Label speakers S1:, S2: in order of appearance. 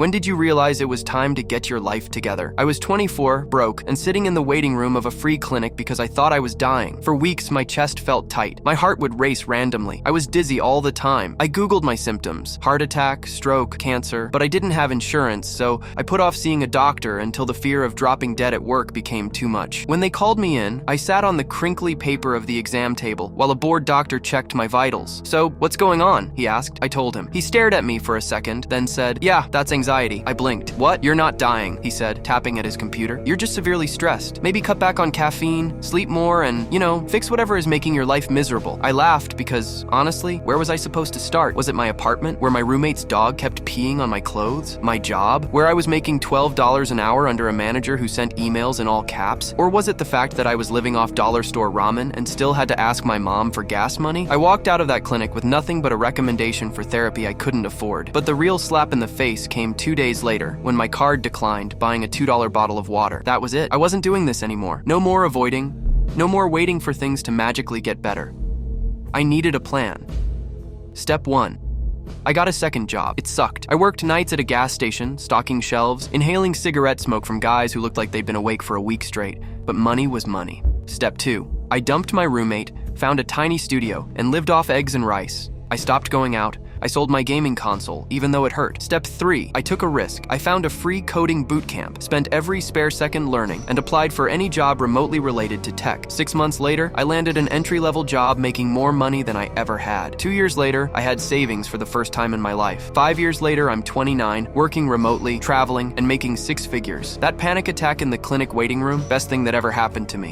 S1: When did you realize it was time to get your life together? I was 24, broke, and sitting in the waiting room of a free clinic because I thought I was dying. For weeks, my chest felt tight. My heart would race randomly. I was dizzy all the time. I Googled my symptoms: heart attack, stroke, cancer, but I didn't have insurance, so I put off seeing a doctor until the fear of dropping dead at work became too much. When they called me in, I sat on the crinkly paper of the exam table while a bored doctor checked my vitals. "So, what's going on?" he asked. I told him. He stared at me for a second, then said, "Yeah, that's anxiety." I blinked. "What? You're not dying," he said, tapping at his computer. "You're just severely stressed. Maybe cut back on caffeine, sleep more, and, fix whatever is making your life miserable." I laughed because, honestly, where was I supposed to start? Was it my apartment, where my roommate's dog kept peeing on my clothes? My job, where I was making $12 an hour under a manager who sent emails in all caps? Or was it the fact that I was living off dollar store ramen and still had to ask my mom for gas money? I walked out of that clinic with nothing but a recommendation for therapy I couldn't afford. But the real slap in the face came 2 days later when my card declined buying a $2 bottle of water. That was it. I wasn't doing this anymore. No more avoiding. No more waiting for things to magically get better. I needed a plan. Step 1. I got a second job. It sucked. I worked nights at a gas station, stocking shelves, inhaling cigarette smoke from guys who looked like they'd been awake for a week straight. But money was money. Step 2. I dumped my roommate, found a tiny studio, and lived off eggs and rice. I stopped going out. I sold my gaming console, even though it hurt. Step 3. I took a risk. I found a free coding boot camp, spent every spare second learning, and applied for any job remotely related to tech. 6 months later, I landed an entry-level job making more money than I ever had. 2 years later, I had savings for the first time in my life. 5 years later, I'm 29, working remotely, traveling, and making 6 figures. That panic attack in the clinic waiting room, best thing that ever happened to me.